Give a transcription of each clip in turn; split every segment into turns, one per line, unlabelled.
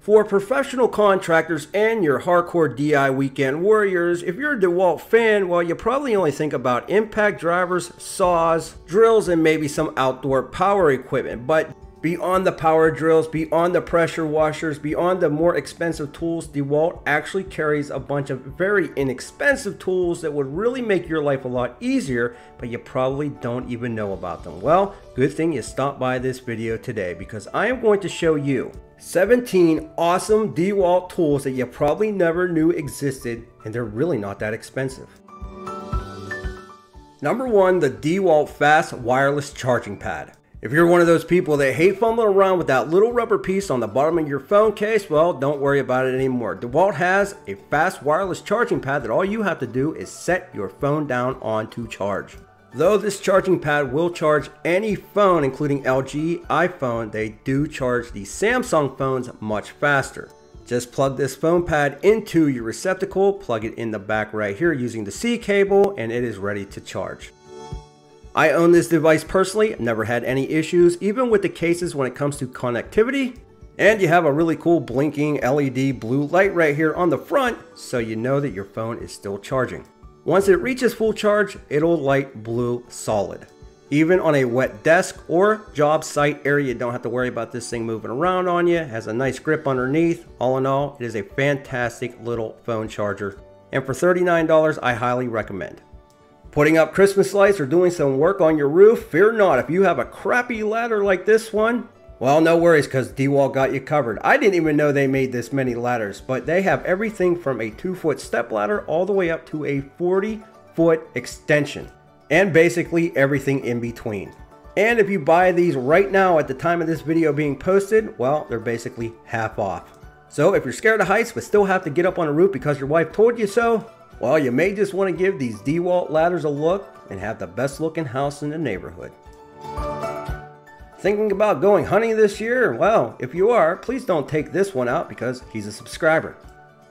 For professional contractors and your hardcore DI weekend warriors, if you're a Dewalt fan, well, you probably only think about impact drivers, saws, drills, and maybe some outdoor power equipment. But beyond the power drills, beyond the pressure washers, beyond the more expensive tools, Dewalt actually carries a bunch of very inexpensive tools that would really make your life a lot easier, but you probably don't even know about them. Well, good thing you stopped by this video today, because I am going to show you 17 awesome Dewalt tools that you probably never knew existed, and they're really not that expensive. Number 1, the Dewalt Fast Wireless Charging Pad. If you're one of those people that hate fumbling around with that little rubber piece on the bottom of your phone case, well, don't worry about it anymore. Dewalt has a fast wireless charging pad that all you have to do is set your phone down on to charge. Though this charging pad will charge any phone, including LG, iPhone, they do charge the Samsung phones much faster. Just plug this phone pad into your receptacle, plug it in the back right here using the C cable, and it is ready to charge. I own this device personally, never had any issues, even with the cases when it comes to connectivity. And you have a really cool blinking LED blue light right here on the front, so you know that your phone is still charging. Once it reaches full charge, it'll light blue solid. Even on a wet desk or job site area, you don't have to worry about this thing moving around on you. It has a nice grip underneath. All in all, it is a fantastic little phone charger. And for $39, I highly recommend. Putting up Christmas lights or doing some work on your roof? Fear not, if you have a crappy ladder like this one, well, no worries, because Dewalt got you covered. I didn't even know they made this many ladders, but they have everything from a 2-foot step ladder all the way up to a 40-foot extension, and basically everything in between. And if you buy these right now at the time of this video being posted, well, they're basically half off. So if you're scared of heights but still have to get up on a roof because your wife told you so, well, you may just want to give these Dewalt ladders a look and have the best looking house in the neighborhood. Thinking about going hunting this year? Well, if you are, please don't take this one out because he's a subscriber.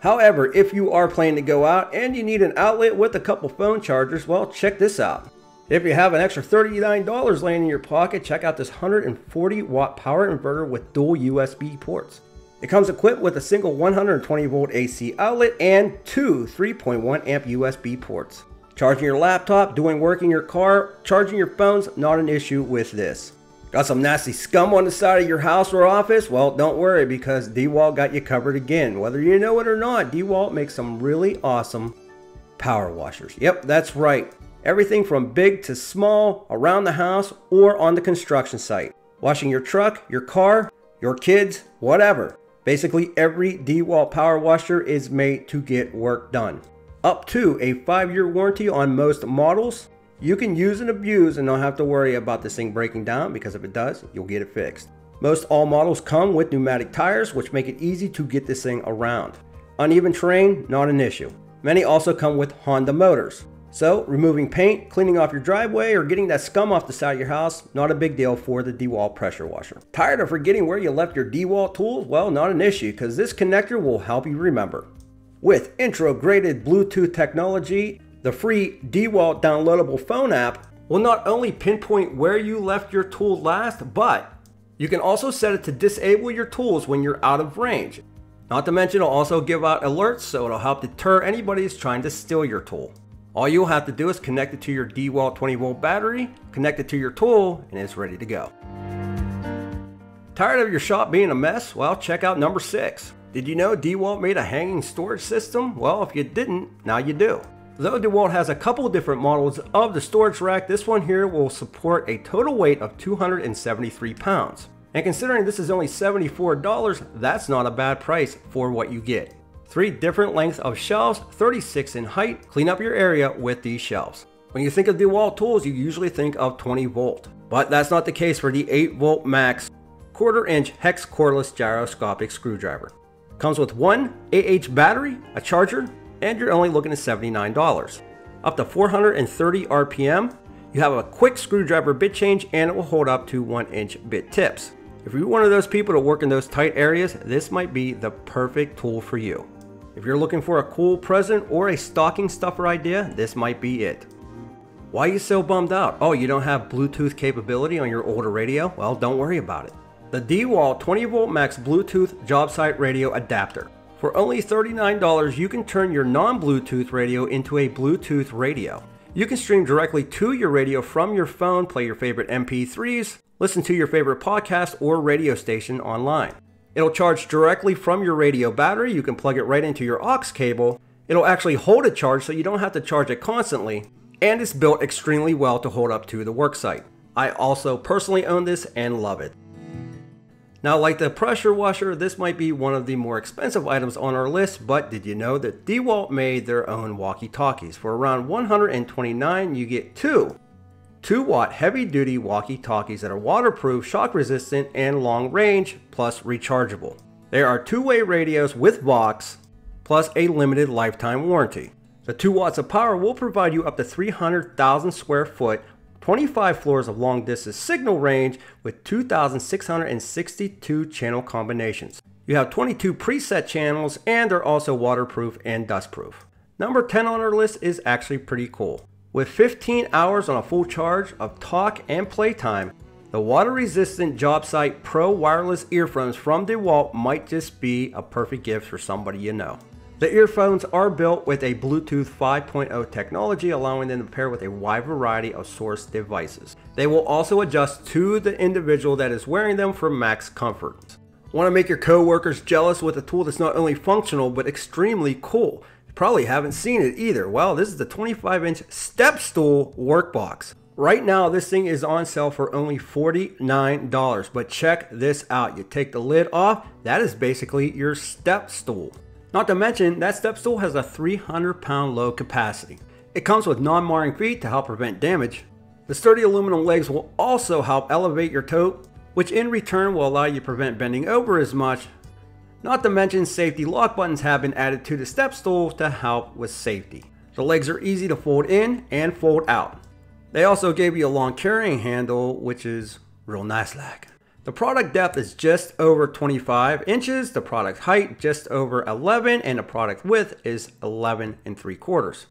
However, if you are planning to go out and you need an outlet with a couple phone chargers, well, check this out. If you have an extra $39 laying in your pocket, check out this 140 watt power inverter with dual USB ports. It comes equipped with a single 120 volt AC outlet and two 3.1 amp USB ports. Charging your laptop, doing work in your car, charging your phones, not an issue with this. Got some nasty scum on the side of your house or office? Well, don't worry, because Dewalt got you covered again. Whether you know it or not, Dewalt makes some really awesome power washers. Yep, that's right. Everything from big to small, around the house or on the construction site. Washing your truck, your car, your kids, whatever. Basically, every Dewalt power washer is made to get work done. Up to a 5-year warranty on most models. You can use and abuse and don't have to worry about this thing breaking down, because if it does, you'll get it fixed. Most all models come with pneumatic tires, which make it easy to get this thing around. Uneven terrain, not an issue. Many also come with Honda motors. So removing paint, cleaning off your driveway, or getting that scum off the side of your house, not a big deal for the Dewalt pressure washer. Tired of forgetting where you left your Dewalt tools? Well, not an issue, because this connector will help you remember. With intro-graded Bluetooth technology, the free Dewalt downloadable phone app will not only pinpoint where you left your tool last, but you can also set it to disable your tools when you're out of range. Not to mention, it'll also give out alerts, so it'll help deter anybody who's trying to steal your tool. All you'll have to do is connect it to your Dewalt 20-volt battery, connect it to your tool, and it's ready to go. Tired of your shop being a mess? Well, check out number 6. Did you know Dewalt made a hanging storage system? Well, if you didn't, now you do. Though Dewalt has a couple different models of the storage rack, this one here will support a total weight of 273 pounds. And considering this is only $74, that's not a bad price for what you get. 3 different lengths of shelves, 36 in height. Clean up your area with these shelves. When you think of Dewalt tools, you usually think of 20 volt. But that's not the case for the 8 volt max 1/4 inch hex cordless gyroscopic screwdriver. Comes with one AH battery, a charger, and you're only looking at $79. Up to 430 RPM, you have a quick screwdriver bit change, and it will hold up to 1-inch bit tips. If you're one of those people to work in those tight areas, this might be the perfect tool for you. If you're looking for a cool present or a stocking stuffer idea, this might be it. Why are you so bummed out? Oh, you don't have Bluetooth capability on your older radio? Well, don't worry about it. the Dewalt 20 volt max Bluetooth job site radio adapter. For only $39, you can turn your non-Bluetooth radio into a Bluetooth radio. You can stream directly to your radio from your phone, play your favorite MP3s, listen to your favorite podcast or radio station online. It'll charge directly from your radio battery. You can plug it right into your aux cable. It'll actually hold a charge so you don't have to charge it constantly, and it's built extremely well to hold up to the worksite. I also personally own this and love it. Now, like the pressure washer, this might be one of the more expensive items on our list, but did you know that Dewalt made their own walkie-talkies? For around $129, you get two 2-watt heavy-duty walkie-talkies that are waterproof, shock-resistant, and long-range, plus rechargeable. They are two-way radios with Vox, plus a limited lifetime warranty. The 2 watts of power will provide you up to 300,000 square foot, 25 floors of long-distance signal range with 2,662 channel combinations. You have 22 preset channels, and they're also waterproof and dustproof. Number 10 on our list is actually pretty cool. With 15 hours on a full charge of talk and playtime, the water-resistant Job Site Pro wireless earphones from Dewalt might just be a perfect gift for somebody you know. The earphones are built with a Bluetooth 5.0 technology, allowing them to pair with a wide variety of source devices. They will also adjust to the individual that is wearing them for max comfort. Want to make your co-workers jealous with a tool that's not only functional but extremely cool? You probably haven't seen it either. Well, this is the 25-inch step stool workbox. Right now, this thing is on sale for only $49, but check this out. You take the lid off, that is basically your step stool. Not to mention, that step stool has a 300-pound load capacity. It comes with non-marring feet to help prevent damage. The sturdy aluminum legs will also help elevate your tote, which in return will allow you to prevent bending over as much. Not to mention, safety lock buttons have been added to the step stool to help with safety. The legs are easy to fold in and fold out. They also gave you a long carrying handle, which is real nice like. The product depth is just over 25 inches, the product height just over 11, and the product width is 11 3/4.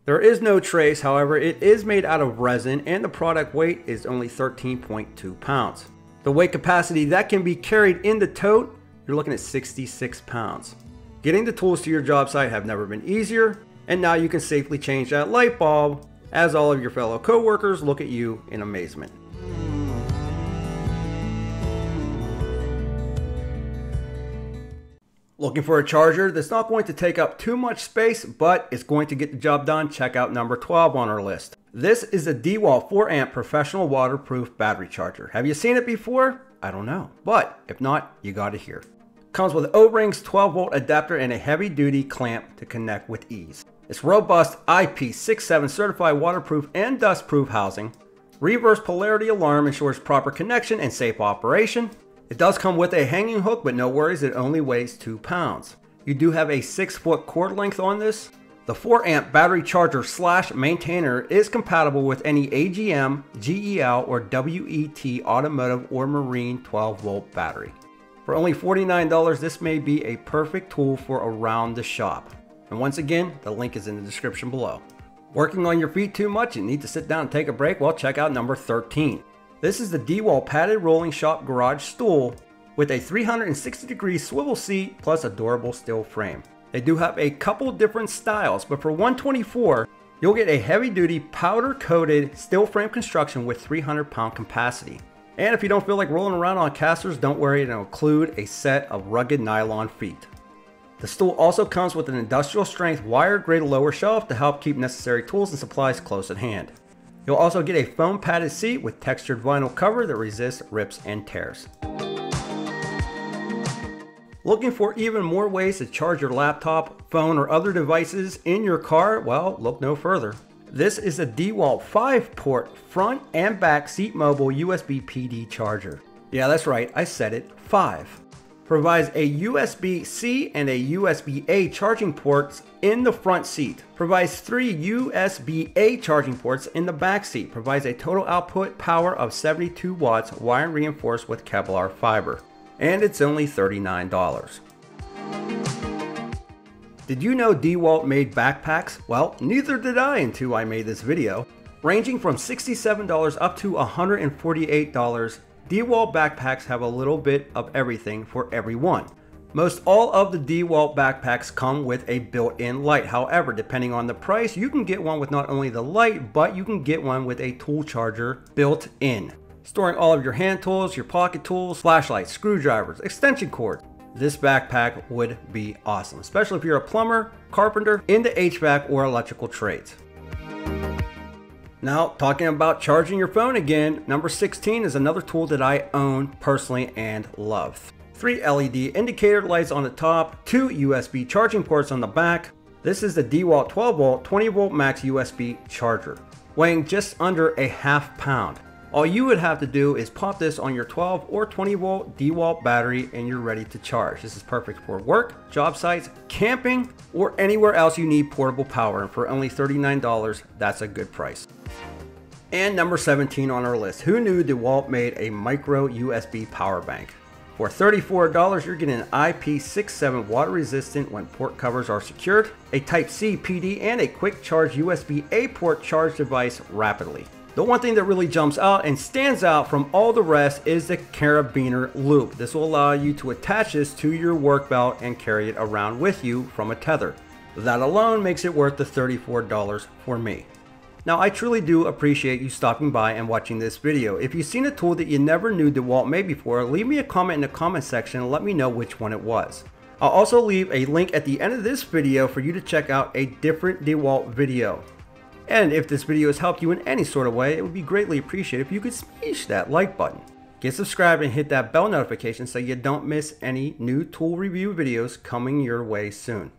There is no trace, however, it is made out of resin, and the product weight is only 13.2 pounds. The weight capacity that can be carried in the tote, you're looking at 66 pounds. Getting the tools to your job site have never been easier, and now you can safely change that light bulb as all of your fellow co-workers look at you in amazement. Looking for a charger that's not going to take up too much space, but it's going to get the job done? Check out number 12 on our list. This is the Dewalt 4-amp professional waterproof battery charger. Have you seen it before? I don't know, but if not, you got it here. Comes with O-rings, 12-volt adapter, and a heavy-duty clamp to connect with ease. Its robust IP67 certified waterproof and dustproof housing. Reverse polarity alarm ensures proper connection and safe operation. It does come with a hanging hook, but no worries, it only weighs 2 pounds. You do have a 6-foot cord length on this. The 4-amp battery charger / maintainer is compatible with any AGM, GEL, or WET automotive or marine 12-volt battery. For only $49, this may be a perfect tool for around the shop. And once again, the link is in the description below. Working on your feet too much and need to sit down and take a break? Well, check out number 13. This is the Dewalt padded rolling shop garage stool with a 360-degree swivel seat plus a durable steel frame. They do have a couple different styles, but for $124, you'll get a heavy-duty powder-coated steel frame construction with 300-pound capacity. And if you don't feel like rolling around on casters, don't worry, it'll include a set of rugged nylon feet. The stool also comes with an industrial-strength wire-grade lower shelf to help keep necessary tools and supplies close at hand. You'll also get a foam padded seat with textured vinyl cover that resists rips and tears. Looking for even more ways to charge your laptop, phone, or other devices in your car? Well, look no further. This is a Dewalt 5-port front and back seat mobile USB PD charger. Yeah, that's right, I said it, 5. Provides a USB-C and a USB-A charging ports in the front seat. Provides 3 USB-A charging ports in the back seat. Provides a total output power of 72 watts, wire reinforced with Kevlar fiber. And it's only $39. Did you know Dewalt made backpacks? Well, neither did I until I made this video. Ranging from $67 up to $148 Dewalt backpacks have a little bit of everything for everyone. Most all of the Dewalt backpacks come with a built-in light. However, depending on the price, you can get one with not only the light, but you can get one with a tool charger built in, storing all of your hand tools, your pocket tools, flashlights, screwdrivers, extension cords. This backpack would be awesome, especially if you're a plumber, carpenter, into HVAC or electrical trades. Now, talking about charging your phone again, number 16 is another tool that I own personally and love. 3 LED indicator lights on the top, 2 USB charging ports on the back. This is the Dewalt 12 volt, 20 volt max USB charger, weighing just under a half pound. All you would have to do is pop this on your 12 or 20 volt Dewalt battery and you're ready to charge. This is perfect for work, job sites, camping, or anywhere else you need portable power. And for only $39, that's a good price. And number 17 on our list, who knew Dewalt made a micro USB power bank? For $34, you're getting an IP67 water resistant when port covers are secured, a Type-C PD, and a quick charge USB-A port charge device rapidly. The one thing that really jumps out and stands out from all the rest is the carabiner loop. This will allow you to attach this to your work belt and carry it around with you from a tether. That alone makes it worth the $34 for me. Now, I truly do appreciate you stopping by and watching this video. If you've seen a tool that you never knew Dewalt made before, leave me a comment in the comment section and let me know which one it was. I'll also leave a link at the end of this video for you to check out a different Dewalt video. And if this video has helped you in any sort of way, it would be greatly appreciated if you could smash that like button. Get subscribed and hit that bell notification so you don't miss any new tool review videos coming your way soon.